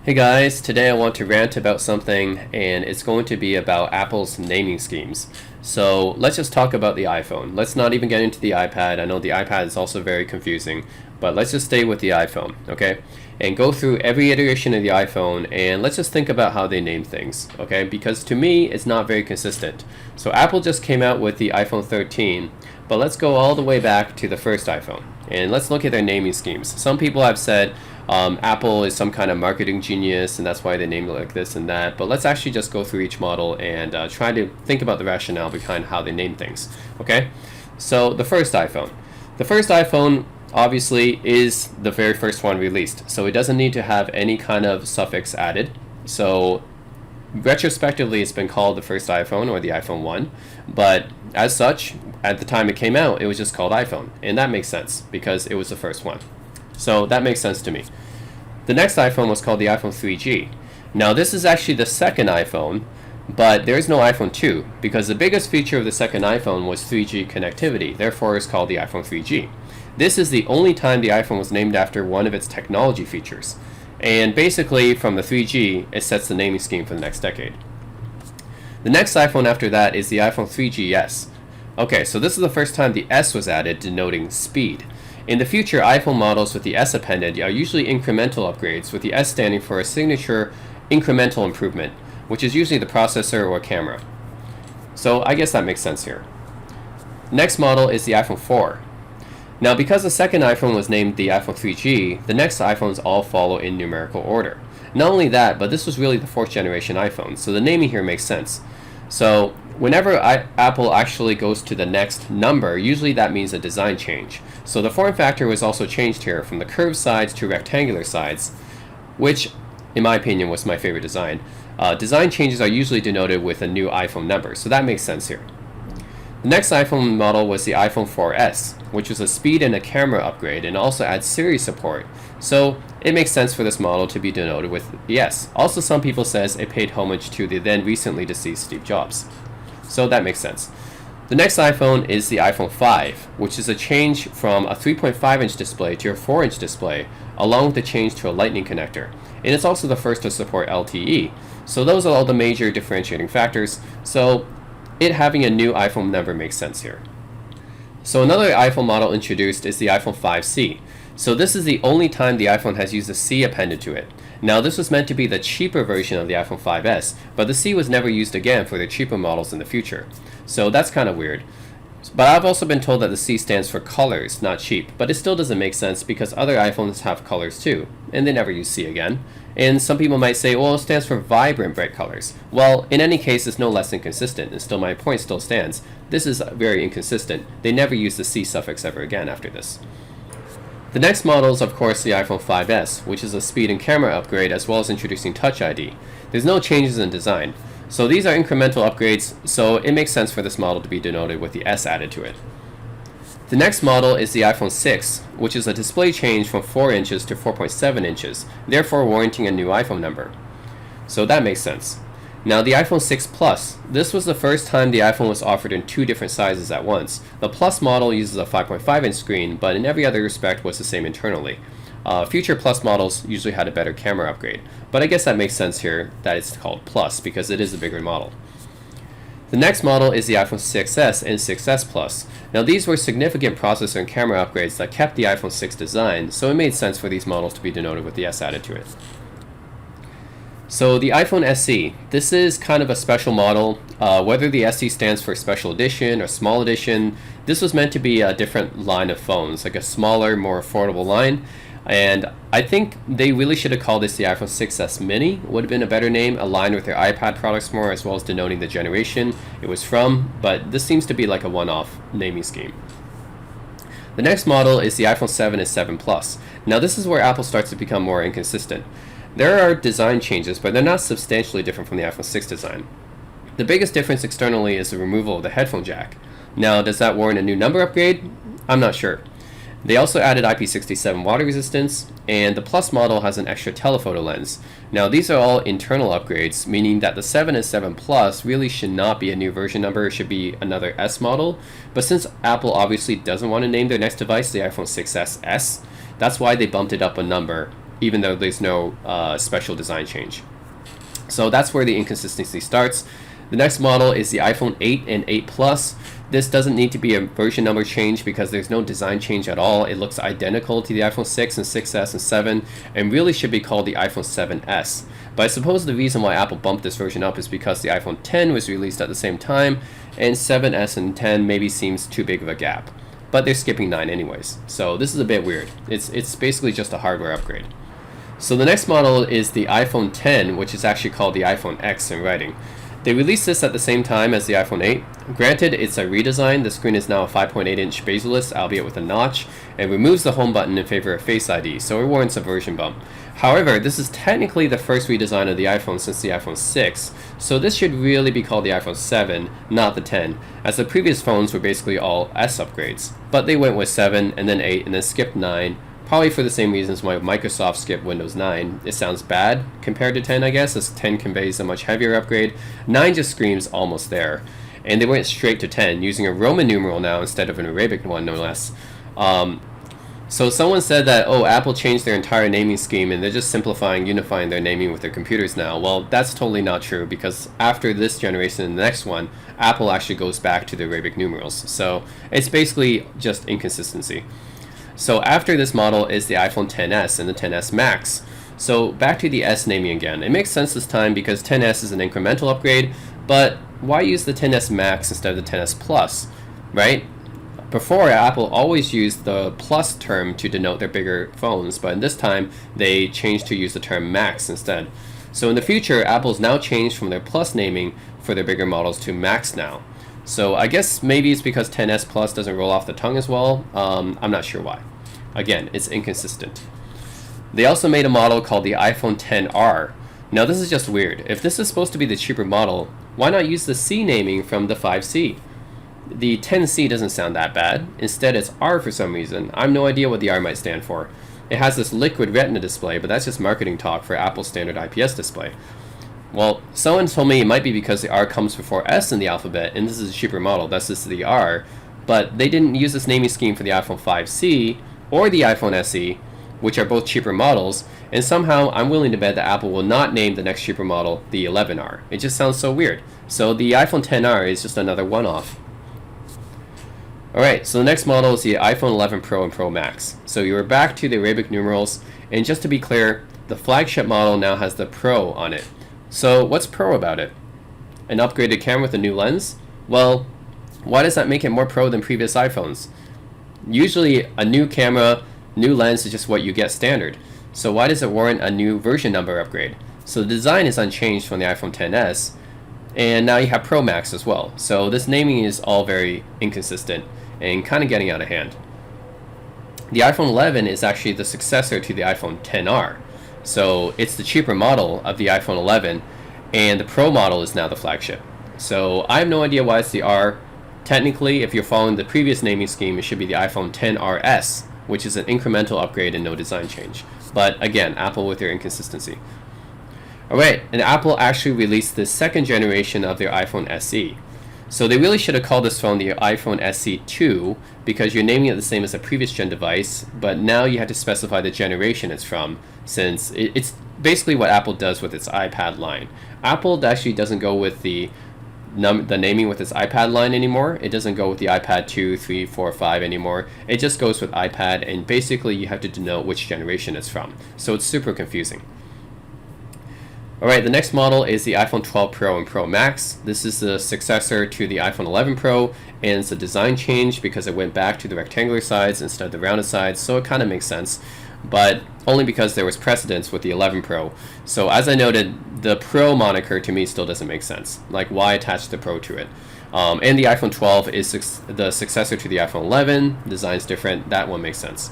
Hey guys, today I want to rant about something and it's going to be about Apple's naming schemes. So let's just talk about the iPhone. Let's not even get into the iPad. I know the iPad is also very confusing, but let's just stay with the iPhone, okay? And go through every iteration of the iPhone and let's just think about how they name things, okay? Because to me, it's not very consistent. So Apple just came out with the iPhone 13, but let's go all the way back to the first iPhone and let's look at their naming schemes. Some people have said Apple is some kind of marketing genius and that's why they named it like this and that, but let's actually just go through each model and try to think about the rationale behind how they name things, okay? So the first iPhone. The first iPhone obviously is the very first one released, so it doesn't need to have any kind of suffix added. So retrospectively it's been called the first iPhone or the iPhone 1, but as such, at the time it came out, it was just called iPhone, and that makes sense because it was the first one. So that makes sense to me. The next iPhone was called the iPhone 3G. Now this is actually the second iPhone, but there's no iPhone 2 because the biggest feature of the second iPhone was 3G connectivity, therefore it's called the iPhone 3G. This is the only time the iPhone was named after one of its technology features. And basically from the 3G, it sets the naming scheme for the next decade. The next iPhone after that is the iPhone 3GS. Okay, so this is the first time the S was added, denoting speed. In the future, iPhone models with the S appended are usually incremental upgrades, with the S standing for a signature incremental improvement, which is usually the processor or camera. So I guess that makes sense here. Next model is the iPhone 4. Now because the second iPhone was named the iPhone 3G, the next iPhones all follow in numerical order. Not only that, but this was really the fourth generation iPhone, so the naming here makes sense. So whenever Apple actually goes to the next number, usually that means a design change. So the form factor was also changed here from the curved sides to rectangular sides, which in my opinion was my favorite design. Design changes are usually denoted with a new iPhone number, so that makes sense here. The next iPhone model was the iPhone 4S, which was a speed and a camera upgrade and also adds Siri support. So it makes sense for this model to be denoted with the S. Also, some people says it paid homage to the then recently deceased Steve Jobs. So that makes sense. The next iPhone is the iPhone 5, which is a change from a 3.5-inch display to a 4-inch display, along with the change to a lightning connector. And it's also the first to support LTE. So those are all the major differentiating factors. So it having a new iPhone number makes sense here. So another iPhone model introduced is the iPhone 5C. So this is the only time the iPhone has used a C appended to it. Now this was meant to be the cheaper version of the iPhone 5S, but the C was never used again for the cheaper models in the future. So that's kind of weird. But I've also been told that the C stands for colors, not cheap, but it still doesn't make sense because other iPhones have colors too, and they never use C again. And some people might say, well, it stands for vibrant bright colors. Well, in any case, it's no less inconsistent, and still my point still stands. This is very inconsistent. They never use the C suffix ever again after this. The next model is of course the iPhone 5S, which is a speed and camera upgrade as well as introducing Touch ID. There's no changes in design. So these are incremental upgrades, so it makes sense for this model to be denoted with the S added to it. The next model is the iPhone 6, which is a display change from 4 inches to 4.7 inches, therefore warranting a new iPhone number. So that makes sense. Now the iPhone 6 Plus, this was the first time the iPhone was offered in two different sizes at once. The Plus model uses a 5.5-inch screen, but in every other respect was the same internally. Future Plus models usually had a better camera upgrade, but I guess that makes sense here that it's called Plus because it is a bigger model. The next model is the iPhone 6s and 6s Plus. Now these were significant processor and camera upgrades that kept the iPhone 6 design, so it made sense for these models to be denoted with the S added to it. So the iPhone SE, this is kind of a special model. Whether the SE stands for special edition or small edition, this was meant to be a different line of phones, like a smaller, more affordable line. And I think they really should have called this the iPhone 6s Mini, would have been a better name, aligned with their iPad products more, as well as denoting the generation it was from, but this seems to be like a one-off naming scheme. The next model is the iPhone 7 and 7 Plus. Now this is where Apple starts to become more inconsistent. There are design changes, but they're not substantially different from the iPhone 6 design. The biggest difference externally is the removal of the headphone jack. Now, does that warrant a new number upgrade? I'm not sure. They also added IP67 water resistance, and the Plus model has an extra telephoto lens. Now, these are all internal upgrades, meaning that the 7 and 7 Plus really should not be a new version number, it should be another S model. But since Apple obviously doesn't want to name their next device the iPhone 6s S, that's why they bumped it up a number even though there's no special design change. So that's where the inconsistency starts. The next model is the iPhone 8 and 8 Plus. This doesn't need to be a version number change because there's no design change at all. It looks identical to the iPhone 6 and 6S and 7 and really should be called the iPhone 7S. But I suppose the reason why Apple bumped this version up is because the iPhone 10 was released at the same time and 7S and 10 maybe seems too big of a gap. But they're skipping 9 anyways. So this is a bit weird. It's basically just a hardware upgrade. So the next model is the iPhone 10, which is actually called the iPhone X in writing. They released this at the same time as the iPhone 8. Granted, it's a redesign. The screen is now a 5.8-inch bezel-less, albeit with a notch, and removes the home button in favor of Face ID, so it warrants a version bump. However, this is technically the first redesign of the iPhone since the iPhone 6, so this should really be called the iPhone 7, not the 10, as the previous phones were basically all S upgrades. But they went with 7, and then 8, and then skipped 9, probably for the same reasons why Microsoft skipped Windows 9. It sounds bad compared to 10, I guess, as 10 conveys a much heavier upgrade. 9 just screams almost there. And they went straight to 10, using a Roman numeral now instead of an Arabic one, no less. So someone said that, oh, Apple changed their entire naming scheme and they're just simplifying, unifying their naming with their computers now. Well, that's totally not true, because after this generation and the next one, Apple actually goes back to the Arabic numerals. So it's basically just inconsistency. So after this model is the iPhone XS and the XS Max. So back to the S naming again. It makes sense this time because XS is an incremental upgrade, but why use the XS Max instead of the XS Plus, right? Before, Apple always used the plus term to denote their bigger phones, but in this time, they changed to use the term Max instead. So in the future, Apple's now changed from their plus naming for their bigger models to Max now. So I guess maybe it's because XS Plus doesn't roll off the tongue as well. I'm not sure why. Again, it's inconsistent. They also made a model called the iPhone XR. Now this is just weird. If this is supposed to be the cheaper model, why not use the C naming from the 5C? The 10C doesn't sound that bad. Instead, it's R for some reason. I have no idea what the R might stand for. It has this liquid retina display, but that's just marketing talk for Apple's standard IPS display. Well, someone told me it might be because the R comes before S in the alphabet, and this is a cheaper model, that's just the R, but they didn't use this naming scheme for the iPhone 5C or the iPhone SE, which are both cheaper models, and somehow I'm willing to bet that Apple will not name the next cheaper model the 11R. It just sounds so weird. So the iPhone XR is just another one-off. Alright, so the next model is the iPhone 11 Pro and Pro Max. So you are back to the Arabic numerals, and just to be clear, the flagship model now has the Pro on it. So what's Pro about it? An upgraded camera with a new lens? Well, why does that make it more Pro than previous iPhones? Usually a new camera, new lens is just what you get standard. So why does it warrant a new version number upgrade? So the design is unchanged from the iPhone XS, and now you have Pro Max as well. So this naming is all very inconsistent and kind of getting out of hand. The iPhone 11 is actually the successor to the iPhone XR. So it's the cheaper model of the iPhone 11, and the Pro model is now the flagship. So I have no idea why it's the R. Technically, if you're following the previous naming scheme, it should be the iPhone XRS, which is an incremental upgrade and no design change. But again, Apple with their inconsistency. Alright, and Apple actually released the second generation of their iPhone SE. So they really should have called this phone the iPhone SE 2, because you're naming it the same as a previous gen device, but now you have to specify the generation it's from, since it's basically what Apple does with its iPad line. Apple actually doesn't go with the naming with its iPad line anymore. It doesn't go with the iPad 2, 3, 4, 5 anymore. It just goes with iPad, and basically you have to denote which generation it's from. So it's super confusing. Alright, the next model is the iPhone 12 Pro and Pro Max. This is the successor to the iPhone 11 Pro, and it's a design change because it went back to the rectangular sides instead of the rounded sides, so it kind of makes sense, but only because there was precedence with the 11 Pro. So as I noted, the Pro moniker to me still doesn't make sense. Like, why attach the Pro to it? And the iPhone 12 is the successor to the iPhone 11. Design's different. That one makes sense.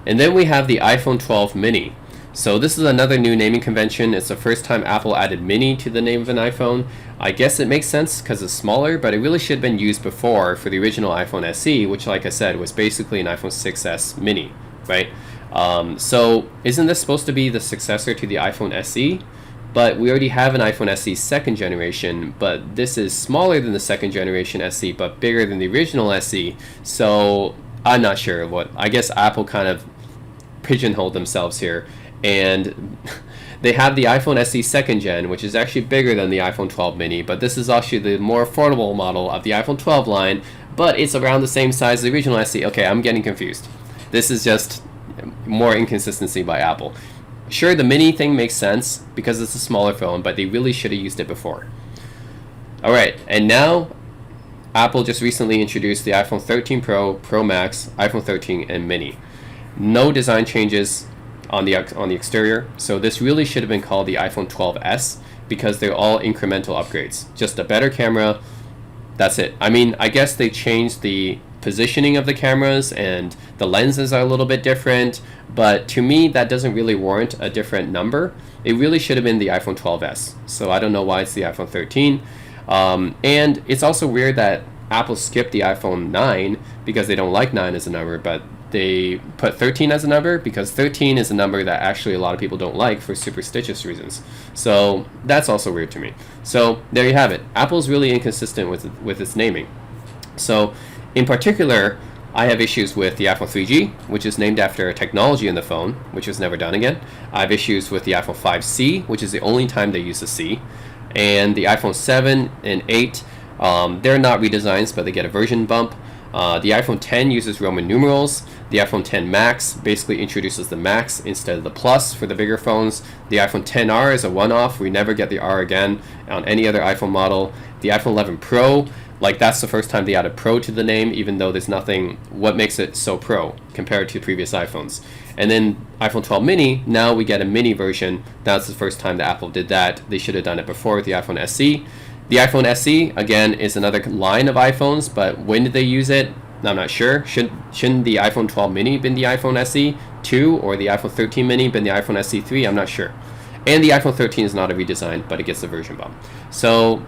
And then we have the iPhone 12 Mini. So this is another new naming convention. It's the first time Apple added Mini to the name of an iPhone. I guess it makes sense because it's smaller, but it really should have been used before for the original iPhone SE, which, like I said, was basically an iPhone 6S Mini, right? So isn't this supposed to be the successor to the iPhone SE? But we already have an iPhone SE second generation, but this is smaller than the second generation SE, but bigger than the original SE. So I'm not sure what. I guess Apple kind of pigeonholed themselves here. and they have the iPhone SE 2nd gen, which is actually bigger than the iPhone 12 mini, but this is actually the more affordable model of the iPhone 12 line, but it's around the same size as the original SE. Okay, I'm getting confused. This is just more inconsistency by Apple. Sure, the mini thing makes sense because it's a smaller phone, but they really should have used it before. Alright, and now Apple just recently introduced the iPhone 13 Pro, Pro Max, iPhone 13, and Mini. No design changes on the exterior, so this really should have been called the iPhone 12s because they're all incremental upgrades. Just a better camera, that's it. I mean, I guess they changed the positioning of the cameras and the lenses are a little bit different, but to me that doesn't really warrant a different number. It really should have been the iPhone 12s, so I don't know why it's the iPhone 13. And it's also weird that Apple skipped the iPhone 9 because they don't like 9 as a number, but they put 13 as a number because 13 is a number that actually a lot of people don't like for superstitious reasons. So that's also weird to me. So there you have it. Apple's really inconsistent with its naming. So in particular, I have issues with the iPhone 3G, which is named after a technology in the phone, which was never done again. I have issues with the iPhone 5C, which is the only time they use the C. And the iPhone 7 and 8, they're not redesigns, but they get a version bump. The iPhone 10 uses Roman numerals. The iPhone 10 Max basically introduces the Max instead of the Plus for the bigger phones. The iPhone 10R is a one-off. We never get the R again on any other iPhone model. The iPhone 11 Pro, like that's the first time they added Pro to the name, even though there's nothing, what makes it so Pro compared to previous iPhones. And then iPhone 12 mini, now we get a mini version. That's the first time that Apple did that. They should have done it before with the iPhone SE. The iPhone SE, again, is another line of iPhones, but when did they use it? I'm not sure. Shouldn't the iPhone 12 mini been the iPhone SE 2 or the iPhone 13 mini been the iPhone SE 3? I'm not sure. And the iPhone 13 is not a redesign, but it gets a version bump. So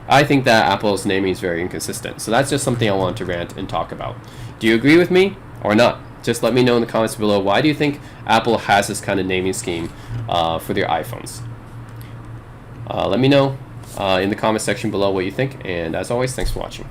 I think that Apple's naming is very inconsistent. So that's just something I want to rant and talk about. Do you agree with me or not? Just let me know in the comments below. Why do you think Apple has this kind of naming scheme for their iPhones? Let me know in the comment section below what you think. And as always, thanks for watching.